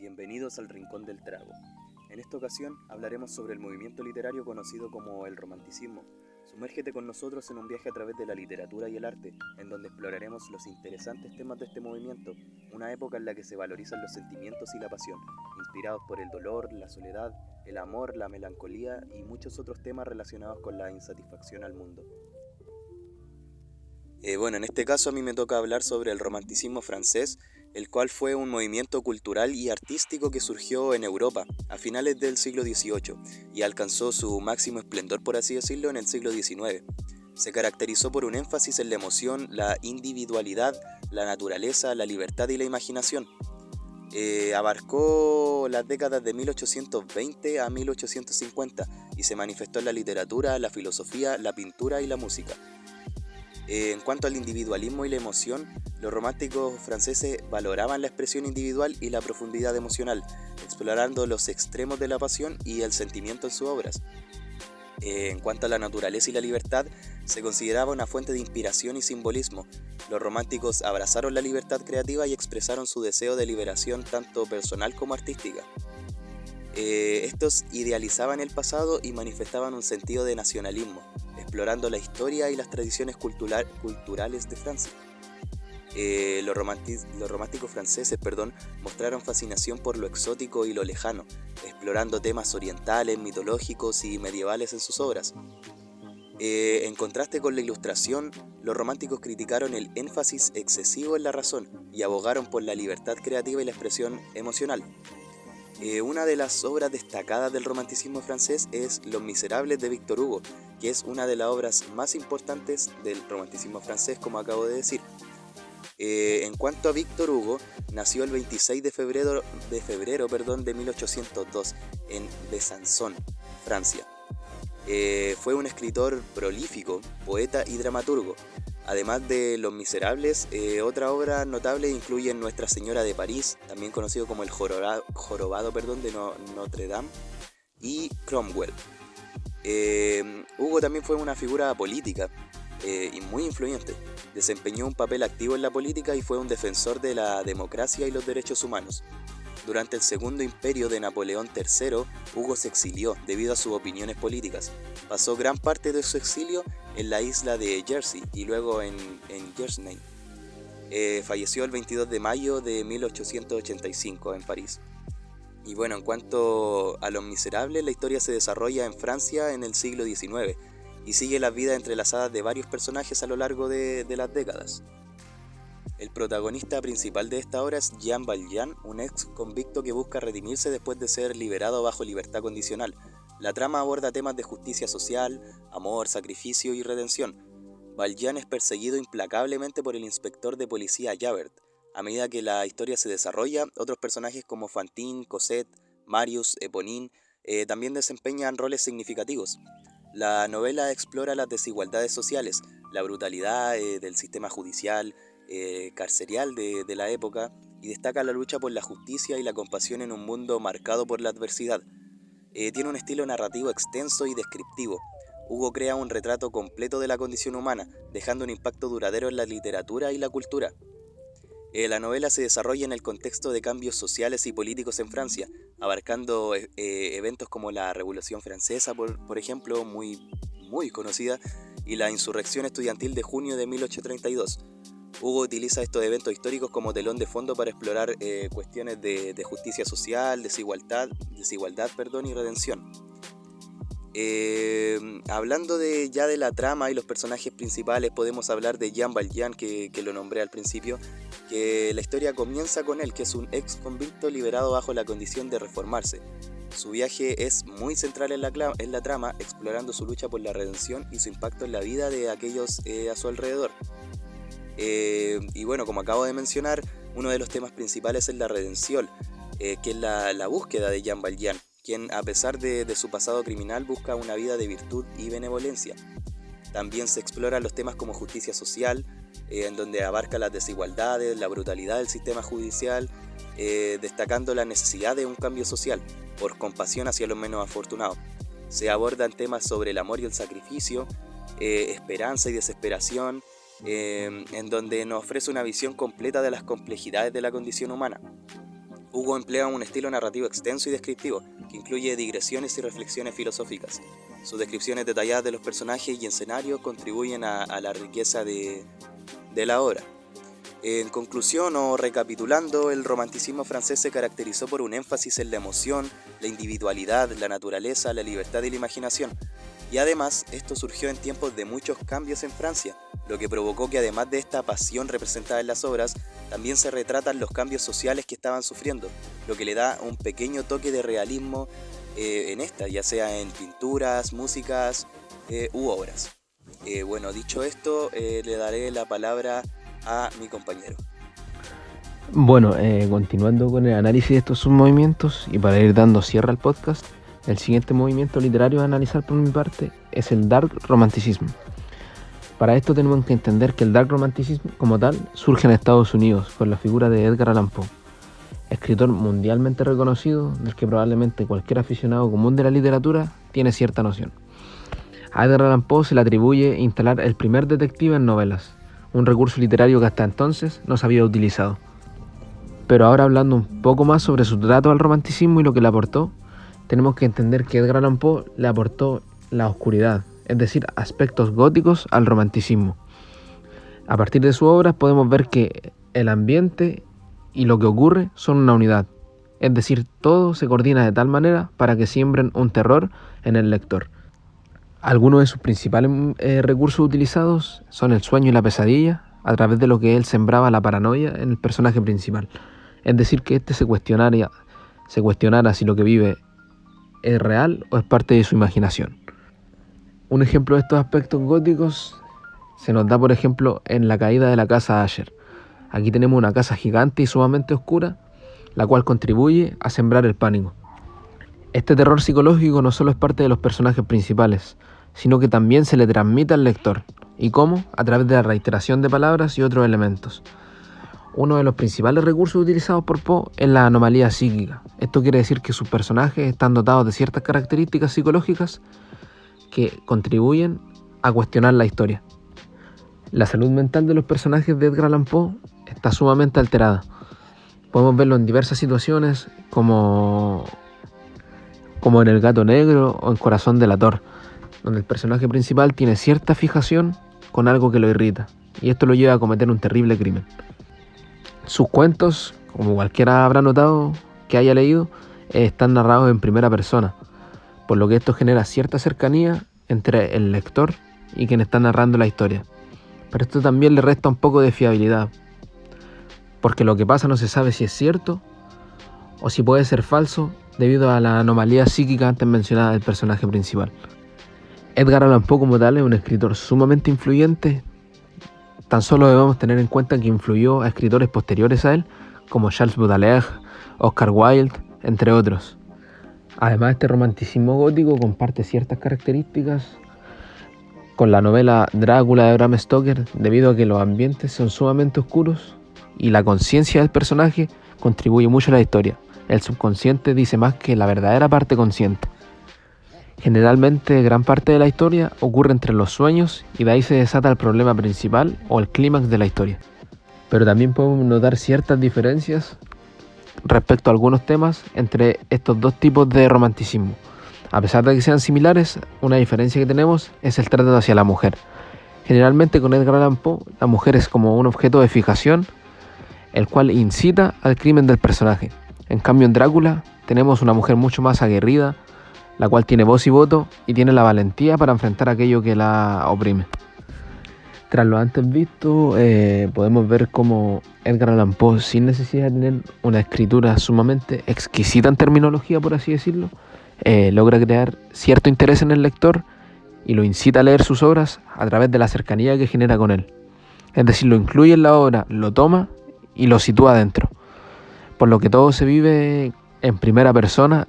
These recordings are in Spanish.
Bienvenidos al Rincón del Trago. En esta ocasión hablaremos sobre el movimiento literario conocido como el romanticismo. Sumérgete con nosotros en un viaje a través de la literatura y el arte, en donde exploraremos los interesantes temas de este movimiento, una época en la que se valorizan los sentimientos y la pasión, inspirados por el dolor, la soledad, el amor, la melancolía y muchos otros temas relacionados con la insatisfacción al mundo. En este caso a mí me toca hablar sobre el romanticismo francés, el cual fue un movimiento cultural y artístico que surgió en Europa a finales del siglo XVIII y alcanzó su máximo esplendor, por así decirlo, en el siglo XIX. Se caracterizó por un énfasis en la emoción, la individualidad, la naturaleza, la libertad y la imaginación. Abarcó las décadas de 1820 a 1850 y se manifestó en la literatura, la filosofía, la pintura y la música. En cuanto al individualismo y la emoción, los románticos franceses valoraban la expresión individual y la profundidad emocional, explorando los extremos de la pasión y el sentimiento en sus obras. En cuanto a la naturaleza y la libertad, se consideraba una fuente de inspiración y simbolismo. Los románticos abrazaron la libertad creativa y expresaron su deseo de liberación tanto personal como artística. Estos idealizaban el pasado y manifestaban un sentido de nacionalismo, explorando la historia y las tradiciones culturales de Francia. Los románticos franceses, mostraron fascinación por lo exótico y lo lejano, explorando temas orientales, mitológicos y medievales en sus obras. En contraste con la Ilustración, los románticos criticaron el énfasis excesivo en la razón y abogaron por la libertad creativa y la expresión emocional. Una de las obras destacadas del romanticismo francés es Los Miserables de Victor Hugo, que es una de las obras más importantes del romanticismo francés, como acabo de decir. En cuanto a Victor Hugo, nació el 26 de febrero de 1802 en Besançon, Francia. Fue un escritor prolífico, poeta y dramaturgo. Además de Los Miserables, otra obra notable incluye Nuestra Señora de París, también conocido como El Jorobado de Notre Dame, y Cromwell. Hugo también fue una figura política y muy influyente. Desempeñó un papel activo en la política y fue un defensor de la democracia y los derechos humanos. Durante el Segundo Imperio de Napoleón III, Hugo se exilió debido a sus opiniones políticas. Pasó gran parte de su exilio en la isla de Jersey y luego en Guernsey. Falleció el 22 de mayo de 1885 en París. Y en cuanto a Los Miserables, la historia se desarrolla en Francia en el siglo XIX y sigue las vidas entrelazadas de varios personajes a lo largo de las décadas. El protagonista principal de esta obra es Jean Valjean, un ex convicto que busca redimirse después de ser liberado bajo libertad condicional. La trama aborda temas de justicia social, amor, sacrificio y redención. Valjean es perseguido implacablemente por el inspector de policía Javert. A medida que la historia se desarrolla, otros personajes como Fantine, Cosette, Marius, Eponine también desempeñan roles significativos. La novela explora las desigualdades sociales, la brutalidad del sistema judicial, carcerial de la época y destaca la lucha por la justicia y la compasión en un mundo marcado por la adversidad. Tiene un estilo narrativo extenso y descriptivo. Hugo crea un retrato completo de la condición humana, dejando un impacto duradero en la literatura y la cultura. La novela se desarrolla en el contexto de cambios sociales y políticos en Francia, abarcando eventos como la Revolución Francesa, por ejemplo, muy conocida, y la insurrección estudiantil de junio de 1832. Hugo utiliza estos eventos históricos como telón de fondo para explorar cuestiones de justicia social, desigualdad y redención. Hablando ya de la trama y los personajes principales, podemos hablar de Jean Valjean, que lo nombré al principio, que la historia comienza con él, que es un ex convicto liberado bajo la condición de reformarse. Su viaje es muy central en la trama, explorando su lucha por la redención y su impacto en la vida de aquellos a su alrededor. Como acabo de mencionar, uno de los temas principales es la redención, que es la búsqueda de Jean Valjean, quien a pesar de su pasado criminal busca una vida de virtud y benevolencia. También se exploran los temas como justicia social, en donde abarca las desigualdades, la brutalidad del sistema judicial, destacando la necesidad de un cambio social, por compasión hacia los menos afortunados. Se abordan temas sobre el amor y el sacrificio, esperanza y desesperación, en donde nos ofrece una visión completa de las complejidades de la condición humana. Hugo emplea un estilo narrativo extenso y descriptivo, que incluye digresiones y reflexiones filosóficas. Sus descripciones detalladas de los personajes y escenarios contribuyen a la riqueza de la obra. En conclusión o recapitulando, el romanticismo francés se caracterizó por un énfasis en la emoción, la individualidad, la naturaleza, la libertad y la imaginación. Y además, esto surgió en tiempos de muchos cambios en Francia, lo que provocó que además de esta pasión representada en las obras, también se retratan los cambios sociales que estaban sufriendo, lo que le da un pequeño toque de realismo en esta, ya sea en pinturas, músicas u obras. Bueno, dicho esto, le daré la palabra a mi compañero. Bueno, continuando con el análisis de estos submovimientos y para ir dando cierre al podcast, el siguiente movimiento literario a analizar por mi parte es el Dark Romanticism. Para esto tenemos que entender que el Dark Romanticism como tal surge en Estados Unidos con la figura de Edgar Allan Poe, escritor mundialmente reconocido del que probablemente cualquier aficionado común de la literatura tiene cierta noción. A Edgar Allan Poe se le atribuye instalar el primer detective en novelas, un recurso literario que hasta entonces no se había utilizado. Pero ahora hablando un poco más sobre su trato al romanticismo y lo que le aportó, tenemos que entender que Edgar Allan Poe le aportó la oscuridad, es decir, aspectos góticos al romanticismo. A partir de sus obras podemos ver que el ambiente y lo que ocurre son una unidad, es decir, todo se coordina de tal manera para que siembren un terror en el lector. Algunos de sus principales recursos utilizados son el sueño y la pesadilla, a través de lo que él sembraba la paranoia en el personaje principal. Es decir, que éste se cuestionara si lo que vive es real o es parte de su imaginación. Un ejemplo de estos aspectos góticos se nos da, por ejemplo, en La caída de la casa Asher. Aquí tenemos una casa gigante y sumamente oscura, la cual contribuye a sembrar el pánico. Este terror psicológico no solo es parte de los personajes principales, sino que también se le transmite al lector. ¿Y cómo? A través de la reiteración de palabras y otros elementos. Uno de los principales recursos utilizados por Poe es la anomalía psíquica. Esto quiere decir que sus personajes están dotados de ciertas características psicológicas que contribuyen a cuestionar la historia. La salud mental de los personajes de Edgar Allan Poe está sumamente alterada. Podemos verlo en diversas situaciones como en El gato negro o en Corazón delator, donde el personaje principal tiene cierta fijación con algo que lo irrita, y esto lo lleva a cometer un terrible crimen. Sus cuentos, como cualquiera habrá notado que haya leído, están narrados en primera persona, por lo que esto genera cierta cercanía entre el lector y quien está narrando la historia. Pero esto también le resta un poco de fiabilidad, porque lo que pasa no se sabe si es cierto o si puede ser falso debido a la anomalía psíquica antes mencionada del personaje principal. Edgar Allan Poe como tal es un escritor sumamente influyente. Tan solo debemos tener en cuenta que influyó a escritores posteriores a él, como Charles Baudelaire, Oscar Wilde, entre otros. Además, este romanticismo gótico comparte ciertas características con la novela Drácula de Bram Stoker, debido a que los ambientes son sumamente oscuros y la conciencia del personaje contribuye mucho a la historia. El subconsciente dice más que la verdadera parte consciente. Generalmente, gran parte de la historia ocurre entre los sueños y de ahí se desata el problema principal o el clímax de la historia. Pero también podemos notar ciertas diferencias respecto a algunos temas entre estos dos tipos de romanticismo. A pesar de que sean similares, una diferencia que tenemos es el trato hacia la mujer. Generalmente con Edgar Allan Poe, la mujer es como un objeto de fijación, el cual incita al crimen del personaje. En cambio en Drácula tenemos una mujer mucho más aguerrida, la cual tiene voz y voto y tiene la valentía para enfrentar aquello que la oprime. Tras lo antes visto, podemos ver cómo Edgar Allan Poe, sin necesidad de tener una escritura sumamente exquisita en terminología, por así decirlo, logra crear cierto interés en el lector y lo incita a leer sus obras a través de la cercanía que genera con él. Es decir, lo incluye en la obra, lo toma y lo sitúa dentro. Por lo que todo se vive en primera persona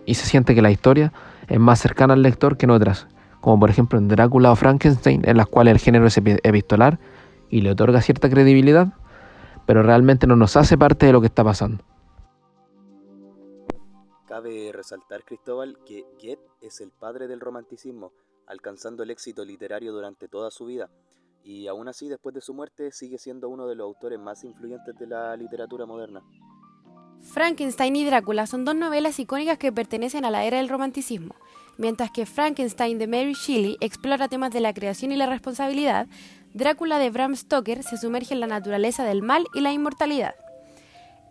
y se siente que la historia es más cercana al lector que en otras, como por ejemplo en Drácula o Frankenstein, en las cuales el género es epistolar y le otorga cierta credibilidad, pero realmente no nos hace parte de lo que está pasando. Cabe resaltar, Cristóbal, que Goethe es el padre del romanticismo, alcanzando el éxito literario durante toda su vida, y aún así, después de su muerte, sigue siendo uno de los autores más influyentes de la literatura moderna. Frankenstein y Drácula son dos novelas icónicas que pertenecen a la era del romanticismo. Mientras que Frankenstein de Mary Shelley explora temas de la creación y la responsabilidad, Drácula de Bram Stoker se sumerge en la naturaleza del mal y la inmortalidad.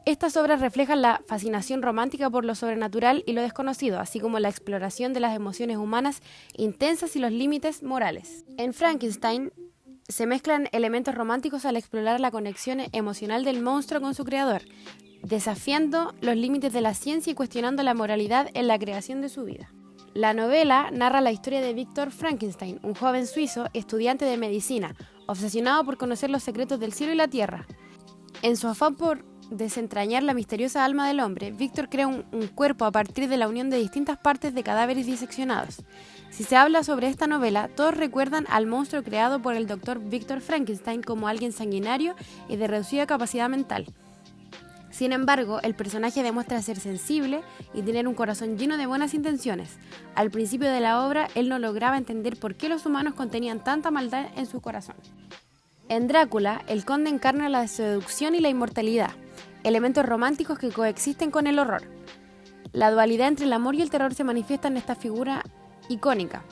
Estas obras reflejan la fascinación romántica por lo sobrenatural y lo desconocido, así como la exploración de las emociones humanas intensas y los límites morales. En Frankenstein se mezclan elementos románticos al explorar la conexión emocional del monstruo con su creador, desafiando los límites de la ciencia y cuestionando la moralidad en la creación de su vida. La novela narra la historia de Victor Frankenstein, un joven suizo estudiante de medicina, obsesionado por conocer los secretos del cielo y la tierra. En su afán por desentrañar la misteriosa alma del hombre, Victor crea un cuerpo a partir de la unión de distintas partes de cadáveres diseccionados. Si se habla sobre esta novela, todos recuerdan al monstruo creado por el Dr. Victor Frankenstein como alguien sanguinario y de reducida capacidad mental. Sin embargo, el personaje demuestra ser sensible y tener un corazón lleno de buenas intenciones. Al principio de la obra, él no lograba entender por qué los humanos contenían tanta maldad en su corazón. En Drácula, el conde encarna la seducción y la inmortalidad, elementos románticos que coexisten con el horror. La dualidad entre el amor y el terror se manifiesta en esta figura icónica.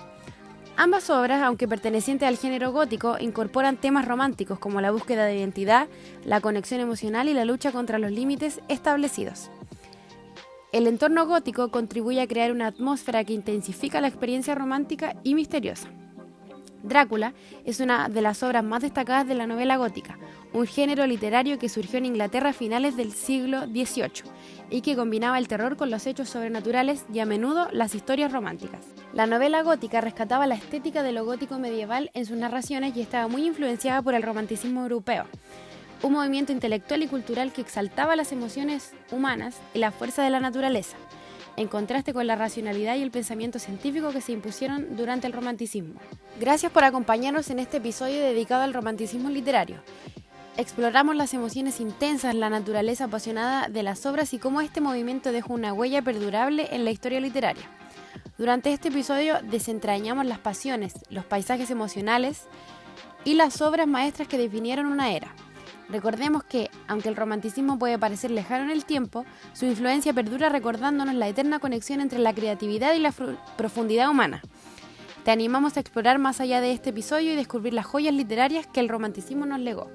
Ambas obras, aunque pertenecientes al género gótico, incorporan temas románticos como la búsqueda de identidad, la conexión emocional y la lucha contra los límites establecidos. El entorno gótico contribuye a crear una atmósfera que intensifica la experiencia romántica y misteriosa. Drácula es una de las obras más destacadas de la novela gótica, un género literario que surgió en Inglaterra a finales del siglo XVIII y que combinaba el terror con los hechos sobrenaturales y a menudo las historias románticas. La novela gótica rescataba la estética de lo gótico medieval en sus narraciones y estaba muy influenciada por el romanticismo europeo, un movimiento intelectual y cultural que exaltaba las emociones humanas y la fuerza de la naturaleza, en contraste con la racionalidad y el pensamiento científico que se impusieron durante el romanticismo. Gracias por acompañarnos en este episodio dedicado al romanticismo literario. Exploramos las emociones intensas, la naturaleza apasionada de las obras y cómo este movimiento dejó una huella perdurable en la historia literaria. Durante este episodio desentrañamos las pasiones, los paisajes emocionales y las obras maestras que definieron una era. Recordemos que, aunque el romanticismo puede parecer lejano en el tiempo, su influencia perdura recordándonos la eterna conexión entre la creatividad y la profundidad humana. Te animamos a explorar más allá de este episodio y descubrir las joyas literarias que el romanticismo nos legó.